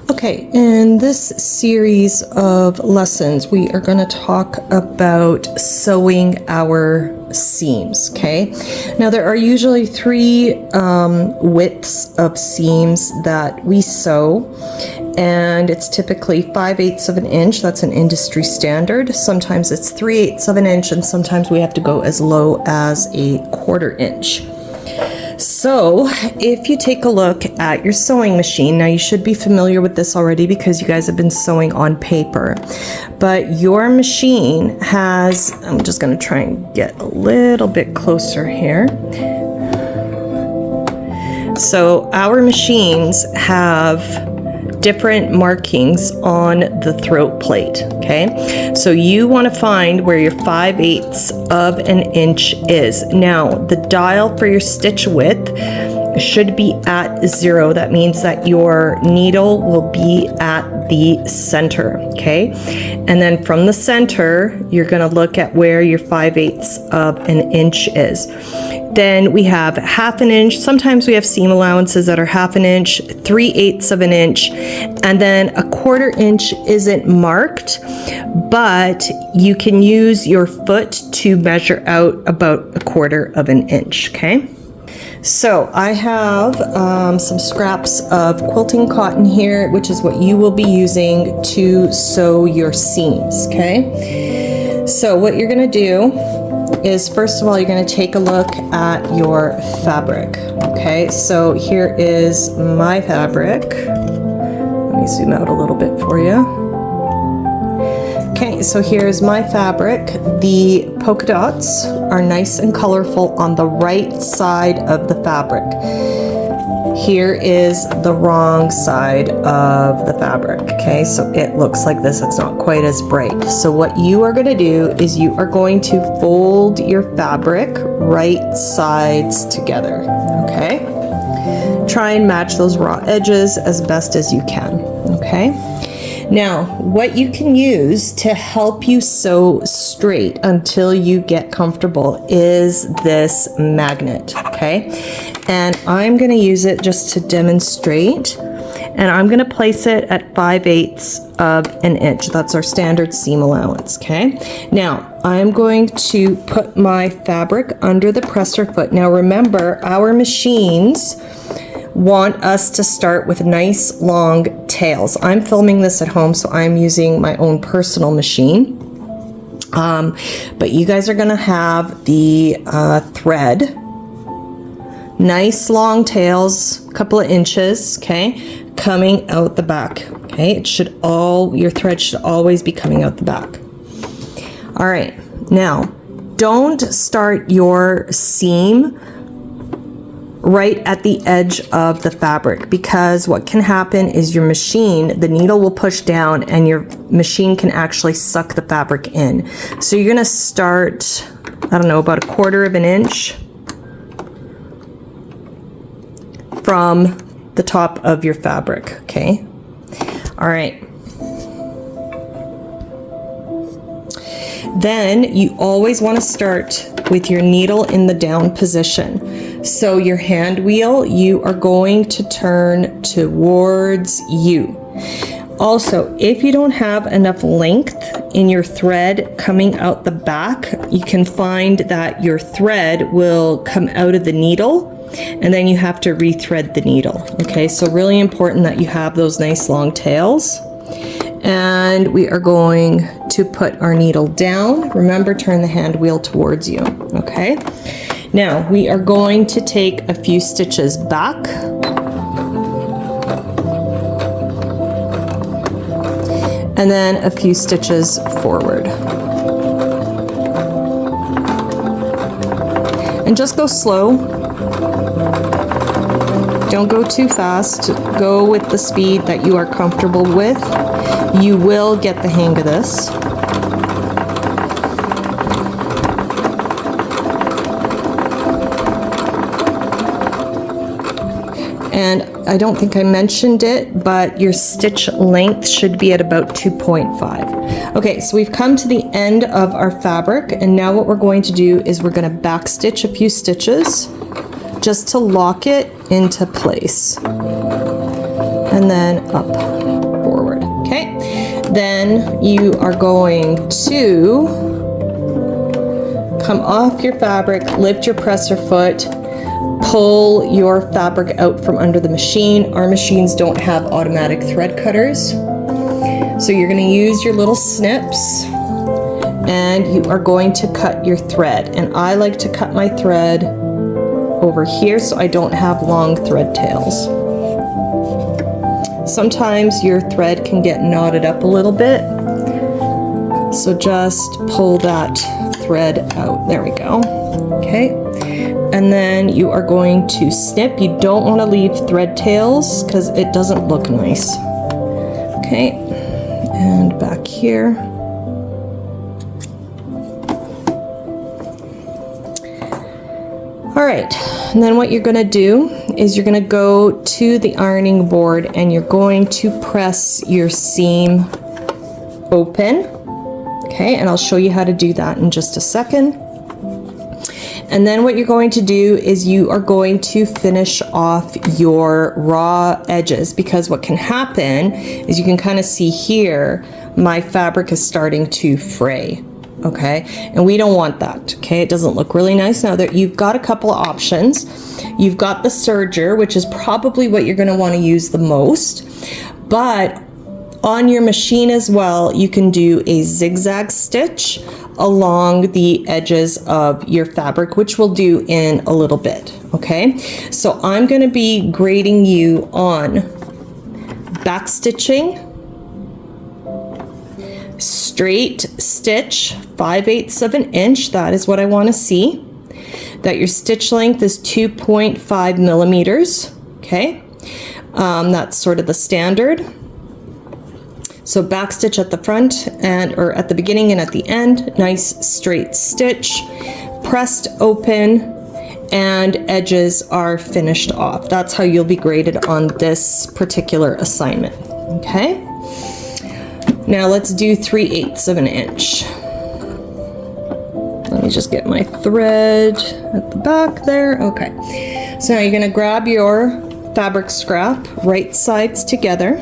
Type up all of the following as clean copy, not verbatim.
Okay, in this series of lessons, we are going to talk about sewing our seams, okay? Now, there are usually three widths of seams that we sew, and it's typically 5/8 of an inch. That's an industry standard. Sometimes it's 3/8 of an inch, and sometimes we have to go as low as a 1/4 inch. So if you take a look at your sewing machine, now you should be familiar with this already because you guys have been sewing on paper, but your machine has, I'm just going to try and get a little bit closer here. So our machines have different markings on the throat plate, okay? So you want to find where your 5/8 of an inch is. Now, the dial for your stitch width should be at 0. That means that your needle will be at the center, okay? And then from the center, you're going to look at where your 5/8 of an inch is. Then we have 1/2 inch. Sometimes we have seam allowances that are 1/2 inch, 3/8 of an inch, and then a 1/4 inch isn't marked, but you can use your foot to measure out about a 1/4 of an inch, okay? So I have some scraps of quilting cotton here, which is what you will be using to sew your seams, okay? So what you're gonna do is, first of all, you're going to take a look at your fabric. Okay, so here is my fabric. Let me zoom out a little bit for you. Okay, so here's my fabric. The polka dots are nice and colorful on the right side of the fabric. Here is the wrong side of the fabric, okay? So it looks like this, it's not quite as bright. So what you are gonna do is you are going to fold your fabric right sides together, okay? Try and match those raw edges as best as you can, okay? Now, what you can use to help you sew straight until you get comfortable is this magnet, okay? And I'm gonna use it just to demonstrate, and I'm gonna place it at 5/8 of an inch. That's our standard seam allowance, okay? Now, I'm going to put my fabric under the presser foot. Now remember, our machines want us to start with nice long tails. I'm filming this at home, so I'm using my own personal machine. But you guys are gonna have the thread, nice long tails, a couple of inches, okay, coming out the back, okay? Your thread should always be coming out the back. All right, now, don't start your seam right at the edge of the fabric, because what can happen is your machine, the needle will push down and your machine can actually suck the fabric in. So you're gonna start, I don't know, about a 1/4 of an inch from the top of your fabric, okay? All right. Then you always want to start with your needle in the down position. So your hand wheel, you are going to turn towards you. Also, if you don't have enough length in your thread coming out the back, you can find that your thread will come out of the needle, and then you have to rethread the needle. Okay, so really important that you have those nice long tails. And we are going to put our needle down. Remember, turn the hand wheel towards you, okay? Now, we are going to take a few stitches back. And then a few stitches forward. And just go slow. Don't go too fast. Go with the speed that you are comfortable with. You will get the hang of this. And I don't think I mentioned it, but your stitch length should be at about 2.5. Okay, so we've come to the end of our fabric, and now what we're going to do is we're going to back stitch a few stitches just to lock it into place. and then up, forward. Okay, then you are going to come off your fabric, lift your presser foot, pull your fabric out from under the machine. Our machines don't have automatic thread cutters, so you're going to use your little snips, and you are going to cut your thread. And I like to cut my thread over here so I don't have long thread tails. Sometimes your thread can get knotted up a little bit, so just pull that thread out. There we go. Okay, and then you are going to snip. You don't want to leave thread tails because it doesn't look nice. Okay, and back here. All right, and then what you're going to do is you're going to go to the ironing board and you're going to press your seam open. Okay, and I'll show you how to do that in just a second. And then what you're going to do is you are going to finish off your raw edges, because what can happen is you can kind of see here, my fabric is starting to fray. Okay, and we don't want that. Okay, it doesn't look really nice. Now that you've got a couple of options, you've got the serger, which is probably what you're going to want to use the most, but on your machine as well, you can do a zigzag stitch along the edges of your fabric, which we'll do in a little bit. Okay, so I'm going to be grading you on back stitching, straight stitch 5/8 of an inch. That is what I want to see. That your stitch length is 2.5 millimeters. Okay, that's sort of the standard. So back stitch at the front or at the beginning and at the end, nice straight stitch, pressed open, and edges are finished off. That's how you'll be graded on this particular assignment. Okay. Now let's do 3/8 of an inch. Let me just get my thread at the back there. Okay. So now you're going to grab your fabric scrap, right sides together.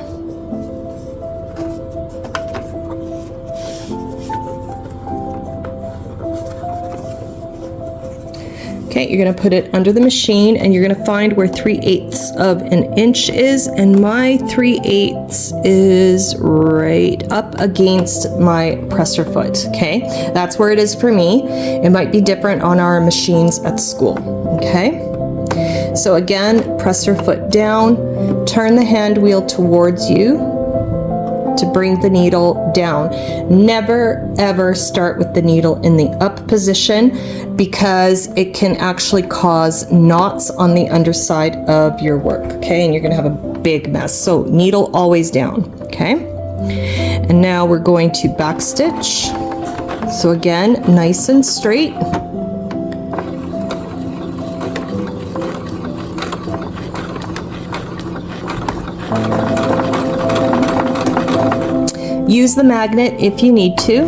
Okay, you're going to put it under the machine and you're going to find where 3/8 of an inch is, and my 3/8 is right up against my presser foot. Okay, that's where it is for me. It might be different on our machines at school. Okay, so again, presser foot down, turn the hand wheel towards you to bring the needle down. Never ever start with the needle in the up position, because it can actually cause knots on the underside of your work. Okay, and you're gonna have a big mess. So needle always down. Okay, and now we're going to back stitch. So again, nice and straight. Use the magnet if you need to.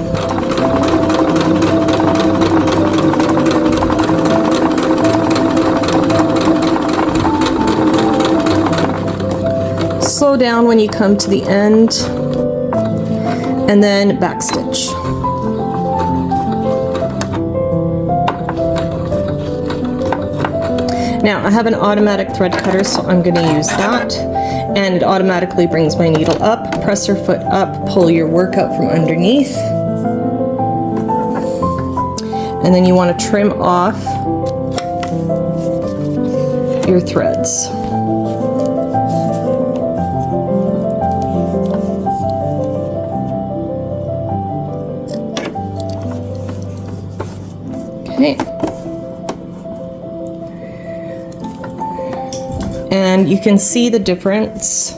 Slow down when you come to the end, and then back stitch. Now I have an automatic thread cutter, so I'm going to use that, and it automatically brings my needle up, presser foot up, pull your work out from underneath, and then you want to trim off your threads. Okay. And you can see the difference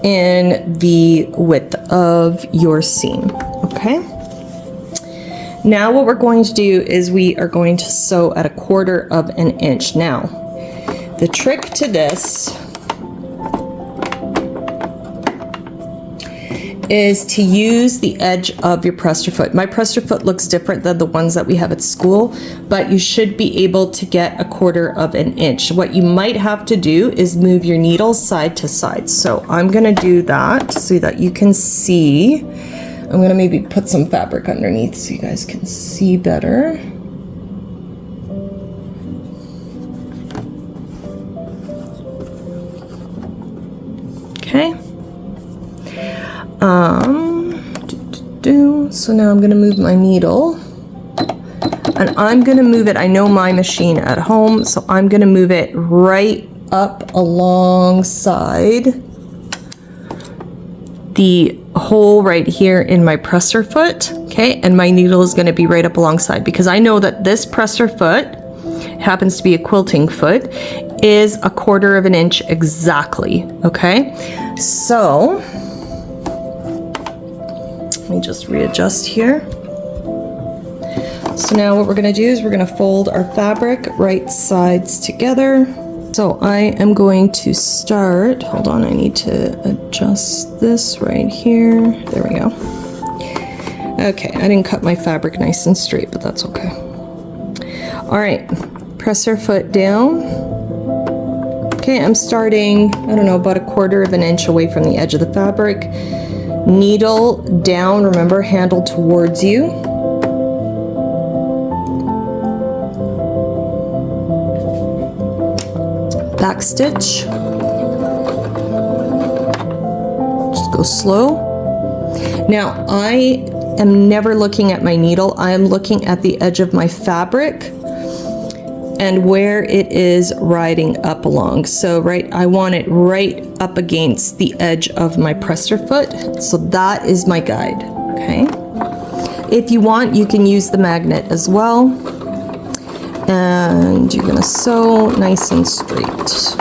in the width of your seam. Okay. Now what we're going to do is we are going to sew at 1/4 of an inch. Now, the trick to this is to use the edge of your presser foot. My presser foot looks different than the ones that we have at school, but you should be able to get 1/4 of an inch. What you might have to do is move your needle side to side. So I'm gonna do that so that you can see. I'm gonna maybe put some fabric underneath so you guys can see better. Okay. So now I'm gonna move my needle, and I'm gonna move it. I know my machine at home, so I'm gonna move it right up alongside the hole right here in my presser foot. Okay, and my needle is gonna be right up alongside, because I know that this presser foot happens to be a quilting foot, is 1/4 of an inch exactly. Okay, so let me just readjust here. So now what we're gonna do is we're gonna fold our fabric right sides together. So I am going to start, hold on, I need to adjust this right here. There we go. Okay, I didn't cut my fabric nice and straight, but that's okay. All right, press our foot down. Okay, I'm starting, I don't know, about 1/4 of an inch away from the edge of the fabric. Needle down, remember, handle towards you. Back stitch. Just go slow. Now, I am never looking at my needle. I am looking at the edge of my fabric and where it is riding up along. So I want it right up against the edge of my presser foot. So that is my guide, okay? If you want, you can use the magnet as well. And you're gonna sew nice and straight.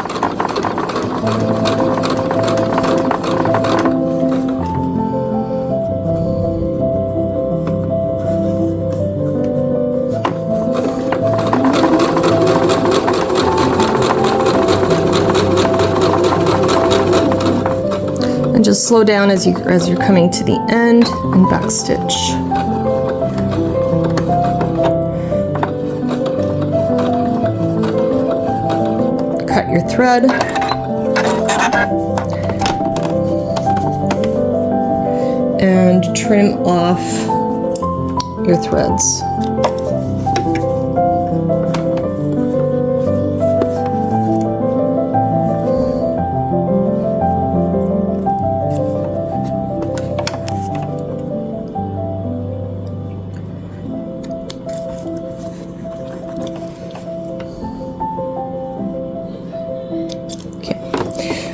And just slow down as you're coming to the end and back stitch. Cut your thread. And trim off your threads.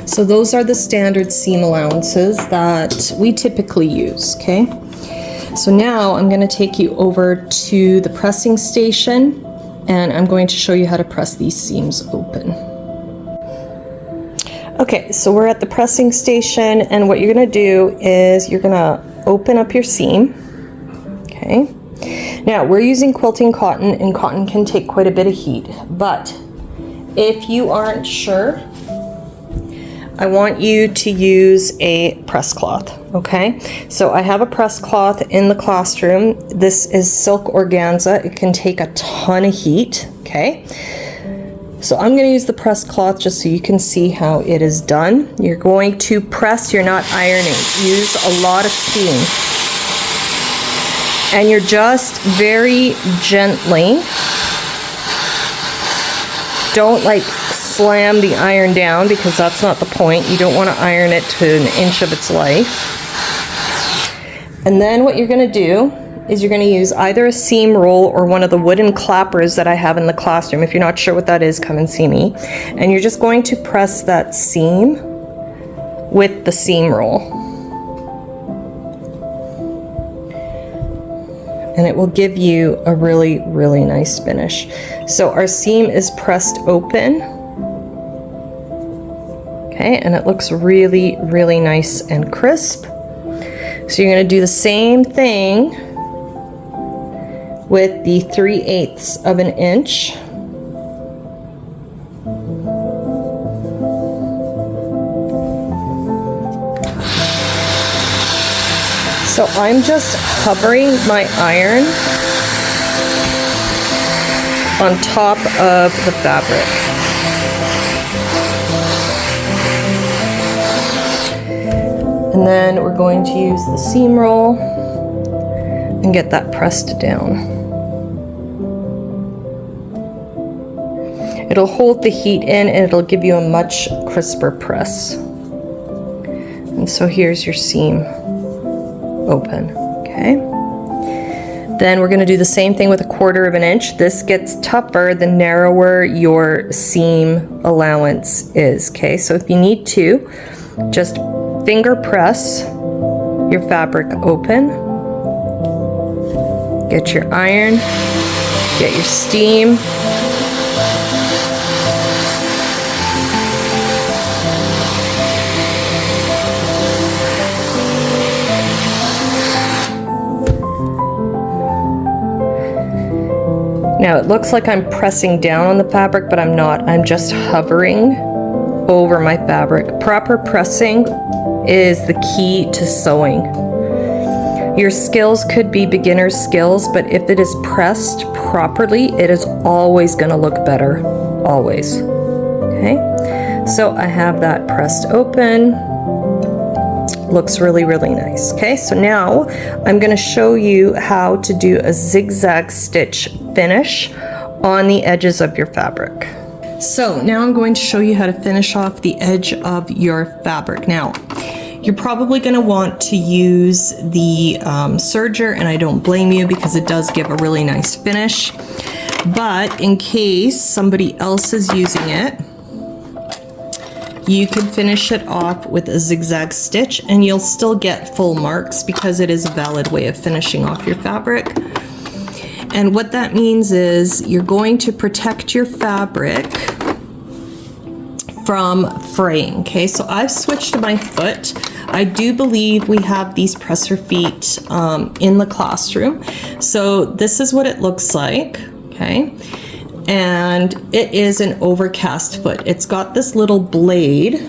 So those are the standard seam allowances that we typically use, okay? So now I'm gonna take you over to the pressing station, and I'm going to show you how to press these seams open. Okay, so we're at the pressing station, and what you're gonna do is you're gonna open up your seam, okay? Now, we're using quilting cotton, and cotton can take quite a bit of heat, but if you aren't sure, I want you to use a press cloth, okay? So I have a press cloth in the classroom. This is silk organza. It can take a ton of heat, okay? So I'm gonna use the press cloth just so you can see how it is done. You're going to press, you're not ironing. Use a lot of steam. And you're just very gently, don't like slam the iron down, because that's not the point. You don't want to iron it to an inch of its life. And then what you're going to do is you're going to use either a seam roll or one of the wooden clappers that I have in the classroom. If you're not sure what that is, come and see me. And you're just going to press that seam with the seam roll. And it will give you a really, really nice finish. So our seam is pressed open. Okay, and it looks really, really nice and crisp. So you're going to do the same thing with the 3/8 of an inch. So I'm just hovering my iron on top of the fabric. And then we're going to use the seam roll and get that pressed down. It'll hold the heat in and it'll give you a much crisper press. And so here's your seam open, okay? Then we're gonna do the same thing with 1/4 of an inch. This gets tougher the narrower your seam allowance is, okay? So if you need to, just finger press your fabric open, get your iron, get your steam, now it looks like I'm pressing down on the fabric, but I'm not. I'm just hovering over my fabric. Proper pressing is the key to sewing. Your skills could be beginner skills, but if it is pressed properly, it is always going to look better. Always. Okay? So I have that pressed open. Looks really, really nice. Okay, so now I'm going to show you how to do a zigzag stitch finish on the edges of your fabric. So now I'm going to show you how to finish off the edge of your fabric. Now, you're probably going to want to use the serger, and I don't blame you because it does give a really nice finish. But in case somebody else is using it, you can finish it off with a zigzag stitch and you'll still get full marks because it is a valid way of finishing off your fabric. And what that means is you're going to protect your fabric from fraying. Okay, so I've switched to my foot. I do believe we have these presser feet in the classroom. So this is what it looks like, okay? And it is an overcast foot. It's got this little blade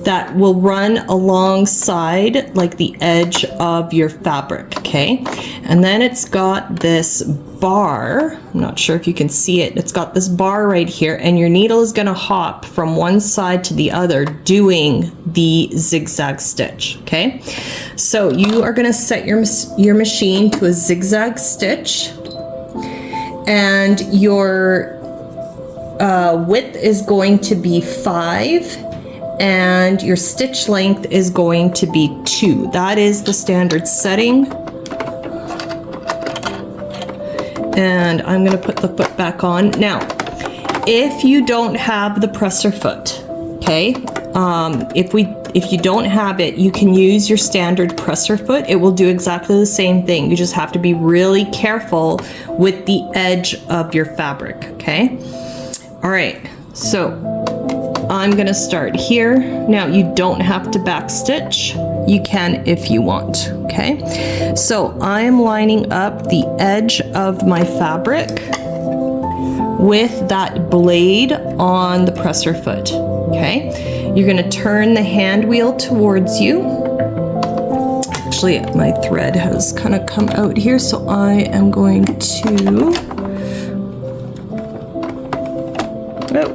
that will run alongside like the edge of your fabric, okay? And then it's got this bar, I'm not sure if you can see it, it's got this bar right here, and your needle is gonna hop from one side to the other doing the zigzag stitch, okay? So you are gonna set your machine to a zigzag stitch, and your width is going to be 5 and your stitch length is going to be 2. That is the standard setting. And I'm going to put the foot back on. Now, if you don't have the presser foot, okay, if you don't have it, you can use your standard presser foot. It will do exactly the same thing. You just have to be really careful with the edge of your fabric, okay? All right, so I'm gonna start here. Now, you don't have to back stitch. You can if you want, okay? So I am lining up the edge of my fabric with that blade on the presser foot, okay? You're gonna turn the hand wheel towards you. Actually, my thread has kind of come out here, so I am going to, oh,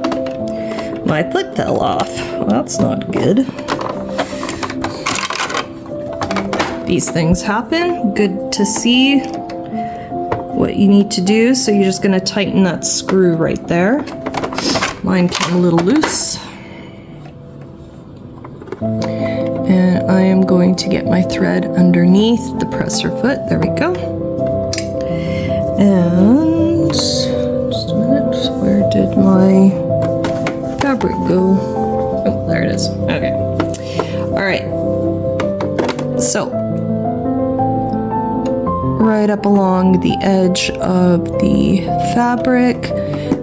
my foot fell off. Well, that's not good. These things happen. Good to see what you need to do. So you're just gonna tighten that screw right there. Mine came a little loose. And I am going to get my thread underneath the presser foot. There we go. And just a minute, where did my fabric go? Oh, there it is. Okay. All right. So, right up along the edge of the fabric,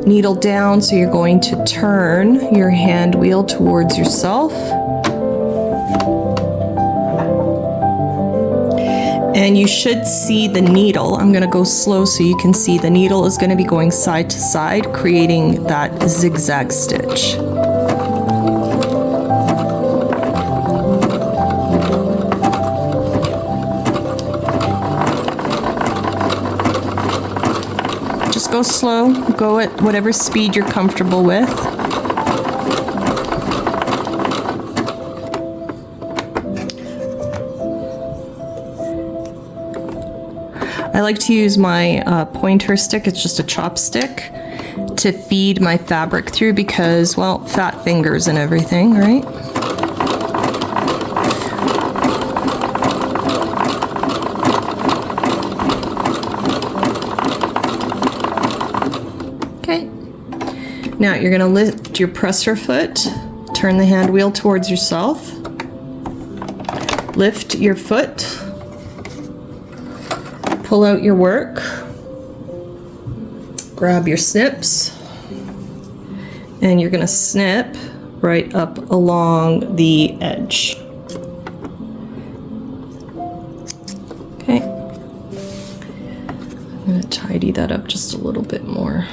needle down, so you're going to turn your hand wheel towards yourself. And you should see the needle. I'm gonna go slow so you can see the needle is gonna be going side to side, creating that zigzag stitch. go slow. Go at whatever speed you're comfortable with. I like to use my pointer stick, it's just a chopstick, to feed my fabric through because, well, fat fingers and everything, right? Okay. Now you're gonna lift your presser foot, turn the hand wheel towards yourself, lift your foot, pull out your work, grab your snips, and you're gonna snip right up along the edge. Okay. I'm gonna tidy that up just a little bit more.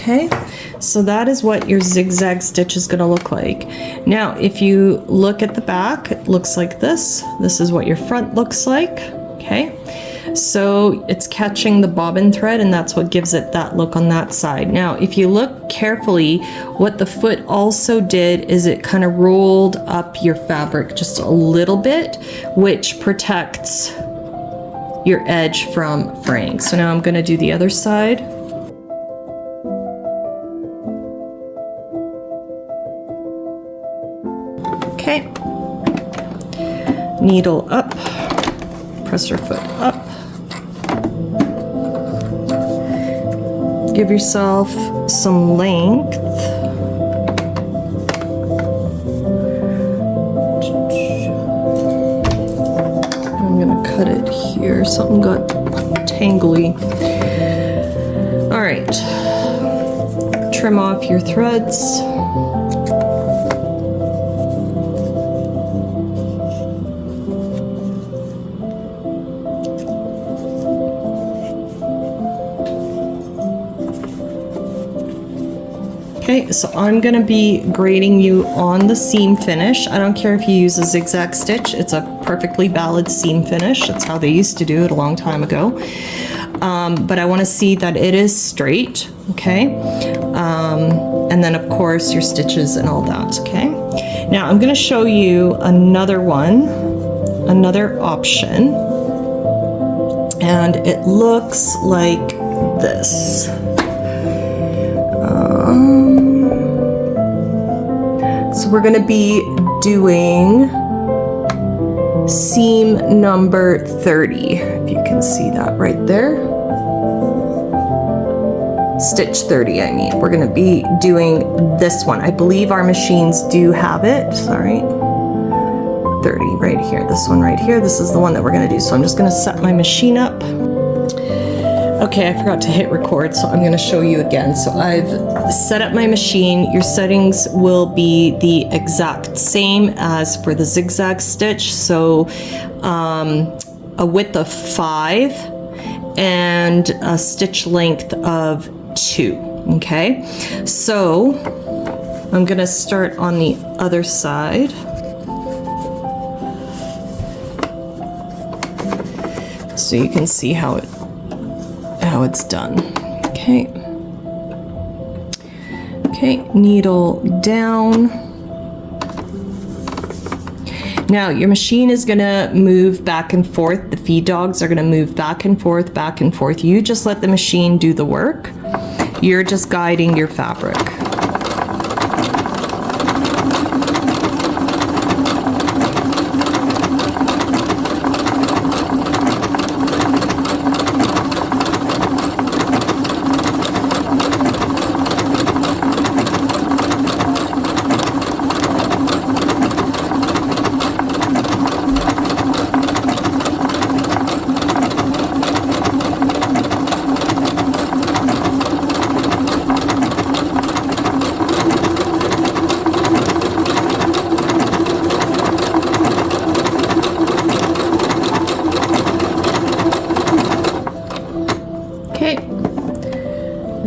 Okay, so that is what your zigzag stitch is going to look like. Now, if you look at the back, it looks like this. This is what your front looks like. Okay, so it's catching the bobbin thread, and that's what gives it that look on that side. Now, if you look carefully, what the foot also did is it kind of rolled up your fabric just a little bit, which protects your edge from fraying. So now I'm going to do the other side. Okay, needle up, presser foot up. Give yourself some length. I'm gonna cut it here, something got tangly. All right, trim off your threads. Okay, so I'm gonna be grading you on the seam finish. I don't care if you use a zigzag stitch, it's a perfectly valid seam finish. That's how they used to do it a long time ago. But I wanna see that it is straight, okay? And then of course your stitches and all that, okay? Now I'm gonna show you another one, another option. And it looks like this. So we're going to be doing seam number 30, if you can see that right there. Stitch 30, I mean. We're going to be doing this one. I believe our machines do have it. Sorry. 30 right here. This one right here. This is the one that we're going to do. So I'm just going to set my machine up. Okay, I forgot to hit record, so I'm going to show you again. So I've set up my machine. Your settings will be the exact same as for the zigzag stitch. So a width of 5 and a stitch length of 2. Okay, so I'm going to start on the other side. So you can see how it's done. Okay. Okay, needle down. Now your machine is gonna move back and forth. The feed dogs are gonna move back and forth, back and forth. You just let the machine do the work. You're just guiding your fabric.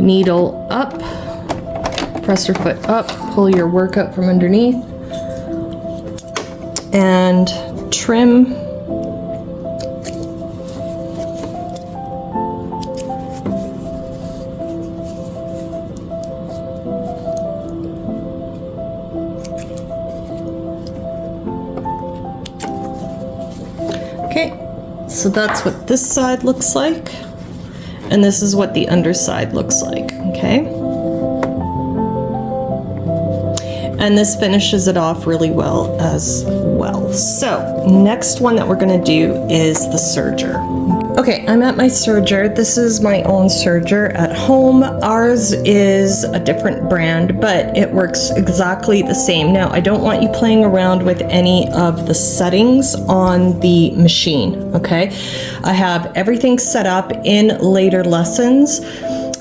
Needle up, presser foot up, pull your work up from underneath, and trim. Okay, so that's what this side looks like, and this is what the underside looks like, okay? And this finishes it off really well as well. So, next one that we're gonna do is the serger. Okay, I'm at my serger. This is my own serger at home. Ours is a different brand, but it works exactly the same. Now, I don't want you playing around with any of the settings on the machine, okay? I have everything set up in later lessons.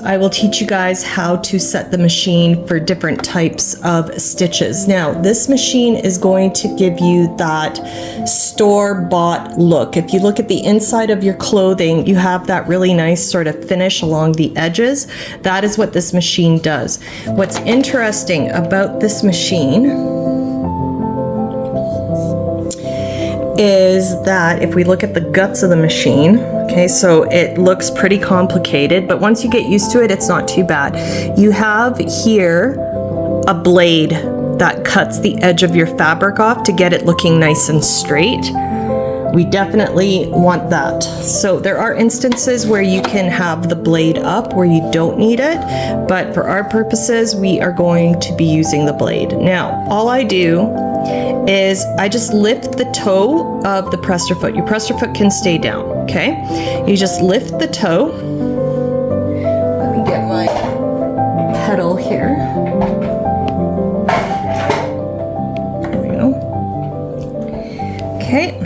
I will teach you guys how to set the machine for different types of stitches. Now, this machine is going to give you that store-bought look. If you look at the inside of your clothing, you have that really nice sort of finish along the edges. That is what this machine does. What's interesting about this machine is that if we look at the guts of the machine, okay, so it looks pretty complicated, but once you get used to it, it's not too bad. You have here a blade that cuts the edge of your fabric off to get it looking nice and straight. We definitely want that. So there are instances where you can have the blade up where you don't need it, but for our purposes, we are going to be using the blade. Now, all I do is I just lift the toe of the presser foot. Your presser foot can stay down, okay? You just lift the toe. Let me get my pedal here. There we go. Okay.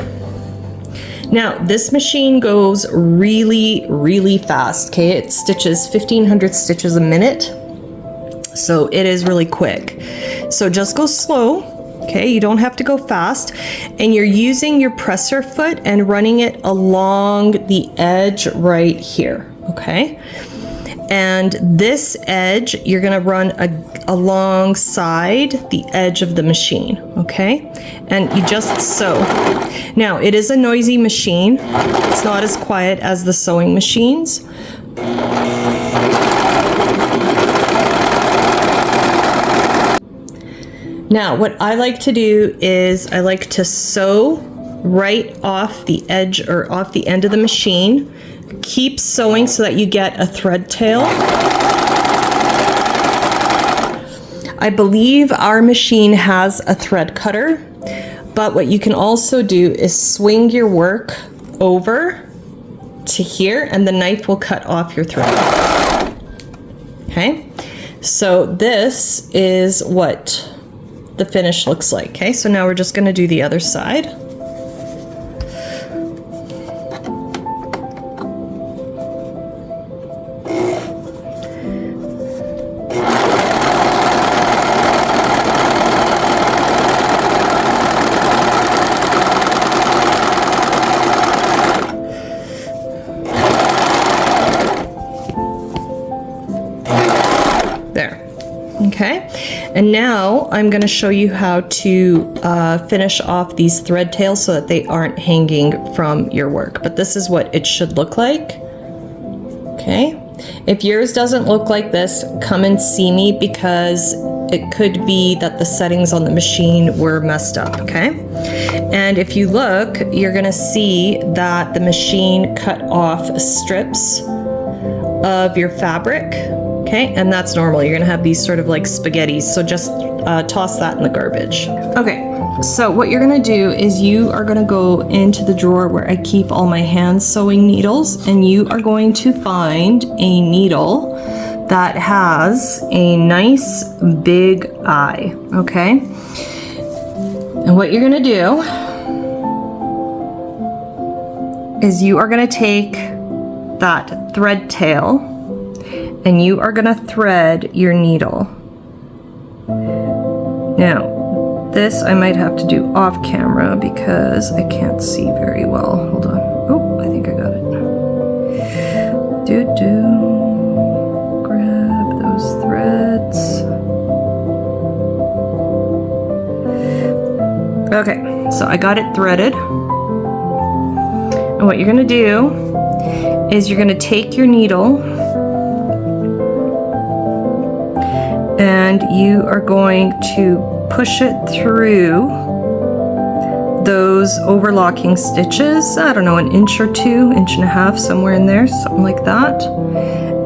Now, this machine goes really, really fast, okay? It stitches 1,500 stitches a minute, so it is really quick. So just go slow. Okay, you don't have to go fast, and you're using your presser foot and running it along the edge right here, okay? And this edge, you're gonna run alongside the edge of the machine, okay? And you just sew. Now, it is a noisy machine. It's not as quiet as the sewing machines. Now, what I like to do is I like to sew right off the edge or off the end of the machine. Keep sewing so that you get a thread tail. I believe our machine has a thread cutter, but what you can also do is swing your work over to here and the knife will cut off your thread. Okay, so this is what the finish looks like. Okay, so now we're just going to do the other side. There. Okay, and now I'm going to show you how to finish off these thread tails so that they aren't hanging from your work. But this is what it should look like. Okay, if yours doesn't look like this, come and see me because it could be that the settings on the machine were messed up. Okay, and if you look, you're going to see that the machine cut off strips of your fabric. Okay, and that's normal. You're gonna have these sort of like spaghettis, so just toss that in the garbage. Okay, so what you're gonna do is you are gonna go into the drawer where I keep all my hand sewing needles, and you are going to find a needle that has a nice big eye, okay? And what you're gonna do is you are gonna take that thread tail and you are gonna thread your needle. Now, this I might have to do off camera because I can't see very well. Hold on. Oh, I think I got it. Grab those threads. Okay, So I got it threaded. And what you're gonna do is you're gonna take your needle and you are going to push it through those overlocking stitches. I don't know, an inch or two, inch and a half, somewhere in there, something like that.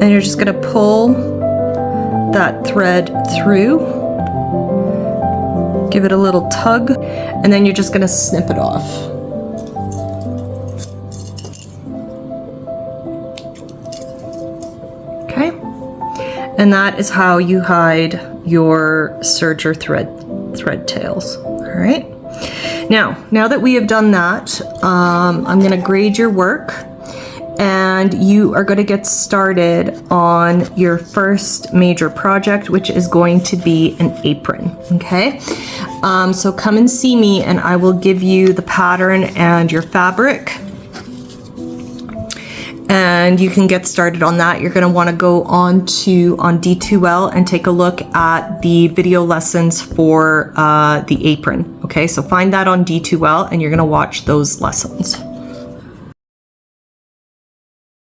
And you're just gonna pull that thread through, give it a little tug, and then you're just gonna snip it off. Okay, and that is how you hide your serger thread tails. All right. Now that we have done that, I'm gonna grade your work, and you are going to get started on your first major project, which is going to be an apron. Okay, so come and see me and I will give you the pattern and your fabric, and you can get started on that. You're going to want to go on D2L and take a look at the video lessons for the apron. Okay, so find that on D2L and you're going to watch those lessons.